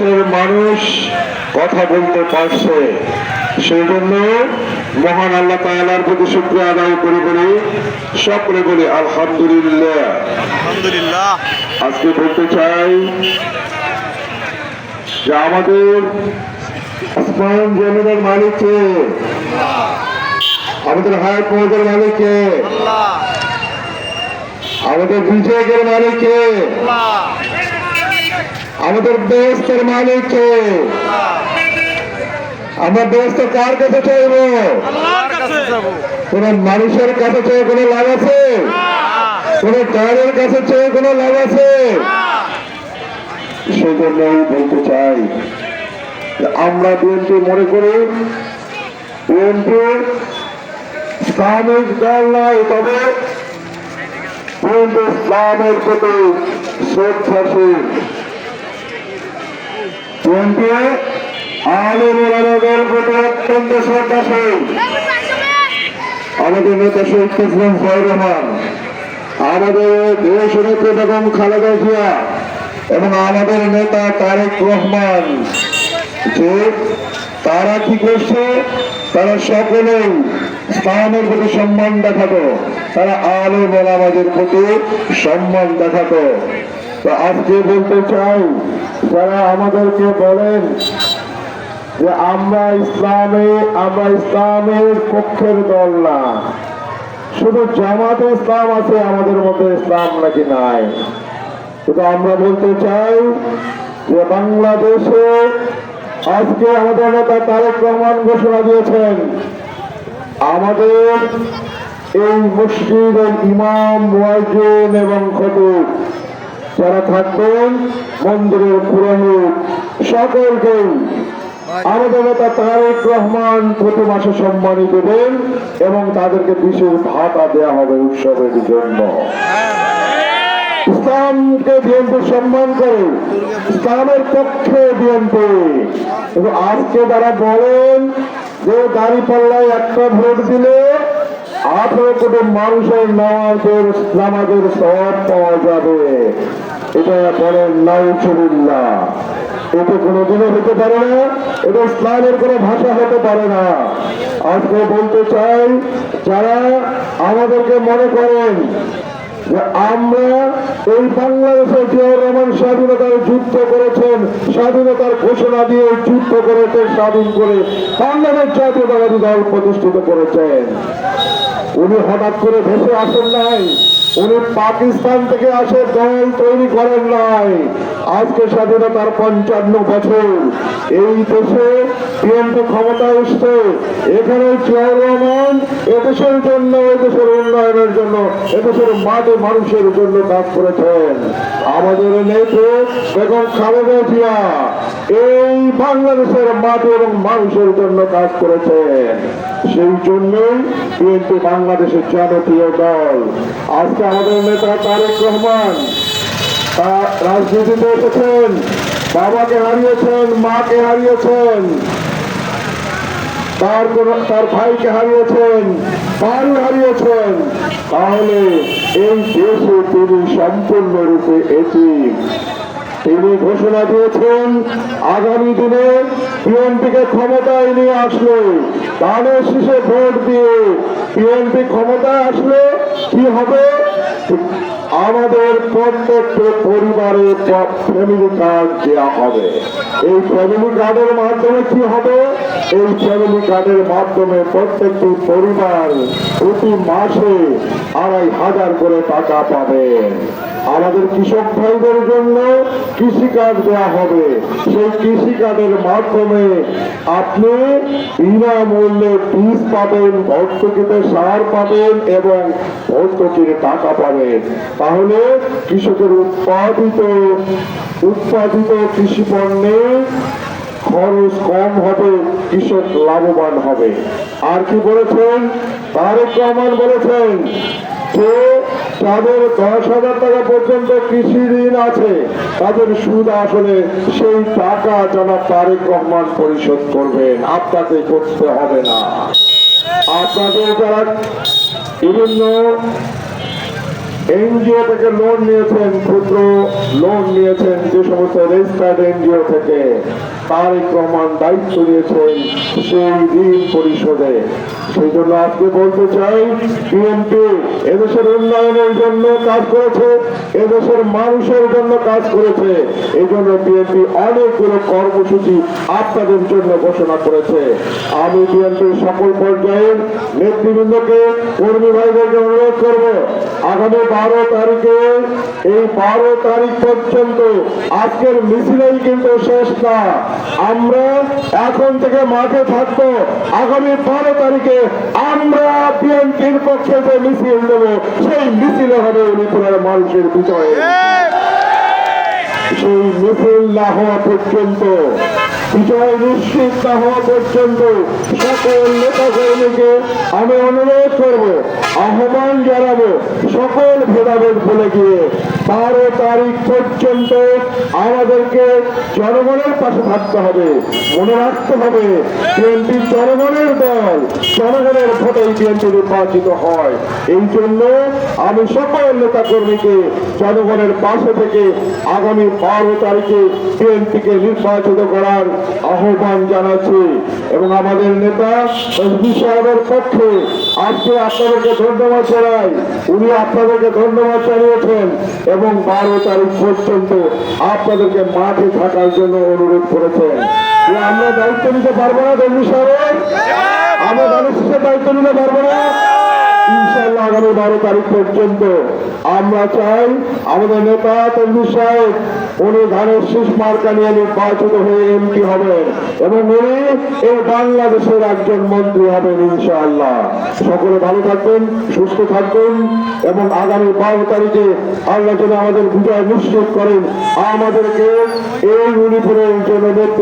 দেশের মানুষ কথা বলতে পারছে, সেই জন্য মহান আল্লাহ তাআলার প্রতি শুকরিয়া আদায় করে সকলে বলি আলহামদুলিল্লাহ। আলহামদুলিল্লাহ। আজকে বলতে চাই যে আমাদের আসমান জমিনের মালিক কে? আমাদের হায়াত মৌতের মালিক কে? আমাদের বিজয়ের মালিক কে? আমাদের বেহেশতের মালিক কে? আমরা বেহেশত কার কাছে চাইব? কোন মানুষের কাছে চেয়ে কোনো লাভ আছে? কোন কারের কাছে চেয়ে কোনো লাভ আছে? সেই জন্যই বলতে চাই আমরা বিএনপি মনে করি বিএনপি ইসলামিক দল নয়, তবে বিএনপি ইসলামের প্রতি শ্রদ্ধাশীল। বিএনপি আলেম ওলামাদের প্রতি অত্যন্ত শ্রদ্ধাশীল। আমাদের নেতা শহীদ প্রেসিডেন্ট জিয়াউর রহমান, আমাদের দেশ নেত্রী বেগম খালেদা জিয়া এবং আমাদের নেতা তারেক রহমান, যে তারা কি করছে, তারা সকলেই ইসলামের প্রতি সম্মান দেখাতো, তারা আলেম ওলামাদের প্রতি সম্মান দেখাতো। তো আজকে বলতে চাই যারা আমাদেরকে বলেন যে আমরা ইসলামের পক্ষের দল না, শুধু জামাতে ইসলাম আছে, আমাদের মধ্যে ইসলাম নাকি নাই। কিন্তু আমরা বলতে চাই যে বাংলাদেশে আজকে আমাদের নেতা তারেক রহমান ঘোষণা দিয়েছেন আমাদের এই মসজিদের ইমাম, মুয়াজ্জিন এবং খতিব যারা থাকবেন, মন্দিরের পুরোহিত, সকলকেই আমাদের নেতা তারেক রহমান প্রতি মাসে সম্মানী দেবেন এবং তাদেরকে বিশেষ ভাতা দেওয়া হবে উৎসবের জন্য। ইসলামকে বিএনপি সম্মান করে, ইসলামের পক্ষে বিএনপি। কিন্তু আজকে যারা বলেন যে দাঁড়িপাল্লায় একটা ভোট দিলে 18 কোটি মানুষের নামাজের সওয়াব পাওয়া যাবে, এটা বলেন নাউজুবিল্লাহ। এটা কোনোদিনও হতে পারে না, এটা ইসলামের কোনো ভাষা হতে পারে না। আজকে বলতে চাই যারা আমাদেরকে মনে করেন যে আমরা এই বাংলাদেশের জিয়াউর রহমান স্বাধীনতার যুদ্ধ করেছেন, স্বাধীনতার ঘোষণা দিয়ে যুদ্ধ করেছেন, স্বাধীন করে বাংলাদেশ জাতীয়তাবাদী দল প্রতিষ্ঠিত করেছেন। উনি হঠাৎ করে ভেসে আসেন নাই, উনি পাকিস্তান থেকে আসে দল তৈরি করেন নাই। আজকে স্বাধীনতার 55 বছর এই দেশে বিএনপি ক্ষমতায় এসছে, এখানে জিয়াউর রহমান এদেশের জন্য, এদেশের উন্নয়নের জন্য, এদেশের মাঠে মানুষের জন্য কাজ করেছেন। আমাদের নেত্রী বেগম খালেদা জিয়া এই বাংলাদেশের মাঠে এবং মানুষের জন্য কাজ করেছেন। সেই জন্যই বিএনপি বাংলাদেশের জনপ্রিয় দল। আজকে আমাদের নেতা তারেক রহমান রাজনীতিতে এসেছেন, বাবাকে হারিয়েছেন, মাকে হারিয়েছেন, তার ভাইকে হারিয়েছেন, বাড়ি হারিয়েছেন। তাহলে এই দেশে তিনি সম্পূর্ণরূপে এতিম। তিনি ঘোষণা দিয়েছেন আগামী দিনে বিএনপিকে ক্ষমতায় নিয়ে আসলে, ধানের শীষে ভোট দিয়ে বিএনপি ক্ষমতায় আসলে কি হবে, আমাদের প্রত্যেকটি পরিবারে ফ্যামিলি কার্ড দেওয়া হবে। এই ফ্যামিলি কার্ডের মাধ্যমে কি হবে, এই ফ্যামিলি কার্ডের মাধ্যমে প্রত্যেকটি পরিবার প্রতি মাসে 2500 করে টাকা পাবেন। আমাদের কৃষক ভাইদের জন্য কৃষি কার্ড দেওয়া হবে, সেই কৃষি কার্ডের মাধ্যমে আপনি বিনামূল্যে বীজ পাবেন, ভর্তুকিতে সার পাবেন এবং ভর্তুকির টাকা পাবেন। তাহলে কৃষকের উৎপাদিত কৃষি পণ্যে খরচ কম হবে, কৃষক লাভবান হবে। আর কি বলেছেন তারেক রহমান? বলেছেন যে যাদের 10,000 টাকা পর্যন্ত কৃষি ঋণ আছে তাদের সুদ আসলে সেই টাকা জনাব তারেক রহমান পরিশোধ করবেন, আপনাকে করতে হবে না। আপনাদের যারা বিভিন্ন এনজিও থেকে লোন নিয়েছেন, ক্ষুদ্র লোন নিয়েছেন যে সমস্ত রেজিস্টার্ড এনজিও থেকে, তারেক রহমান দায়িত্ব নিয়েছেন সেই ঋণ পরিশোধে। সেই জন্য আজকে বলতে চাই, বিএনপি এদেশের উন্নয়নের জন্য কাজ করেছে, এদেশের মানুষের জন্য কাজ করেছে। এই জন্য বিএনপি অনেকগুলো কর্মসূচি আপনাদের জন্য ঘোষণা করেছে। আমি বিএনপির সকল পর্যায়ের নেতৃবৃন্দকে, কর্মী ভাইদেরকে অনুরোধ করব, আগামী 12 তারিখে, এই 12 তারিখ পর্যন্ত আজকের মিছিলেই কিন্তু শেষ না। আমরা এখন থেকে মাঠে থাকবো। আগামী 12 তারিখে আমরা বিএনপির পক্ষে যে মিছিল দেব, সেই মিছিলে হবে উলিপুরের মানুষের বিজয়। সেই মিছিল না হওয়া পর্যন্ত, বিজয় নিশ্চিত না হওয়া পর্যন্ত সকল নেতা কর্মীকে আমি অনুরোধ করব, আহ্বান জানাবো, সকল ভেদাভেদ ভুলে গিয়ে 12 তারিখ পর্যন্ত আমাদেরকে জনগণের পাশে থাকতে হবে। মনে রাখতে হবে, বিএনপি জনগণের দল, জনগণের ভোটেই বিএনপি নির্বাচিত হয়। এই জন্য আমি সকল নেতা কর্মীকে জনগণের পাশে থেকে আগামী 12 তারিখে বিএনপিকে নির্বাচিত করার আহ্বান জানাচ্ছি। এবং আমাদের নেতা এসপি সাহেবের পক্ষে আজকে আপনাদেরকে ধন্যবাদ জানাই। উনি আপনাদেরকে ধন্যবাদ জানিয়েছেন এবং 12 তারিখ পর্যন্ত আপনাদেরকে মাঠে থাকার জন্য অনুরোধ করেছেন। আমরা দায়িত্ব নিতে পারবো না এসপি সাহেব, আমরা ধানের দায়িত্ব নিতে পারবো না। ইনশাআল্লাহ আগামী 12 তারিখ পর্যন্ত আমরা চাই আমাদের নেতা তনবীর সাহেব, উনি ধানের শীষ মার্কা নিয়ে নির্বাচিত হয়ে এমপি হবেন এবং উনি এই বাংলাদেশের একজন মন্ত্রী হবেন ইনশাআল্লাহ। সকলে ভালো থাকবেন, সুস্থ থাকবেন এবং আগামী 12 তারিখে আল্লাহ যেন আমাদের বিজয় নিশ্চিত করেন, আমাদেরকে এই উলিপুরের জন্য নেতৃত্ব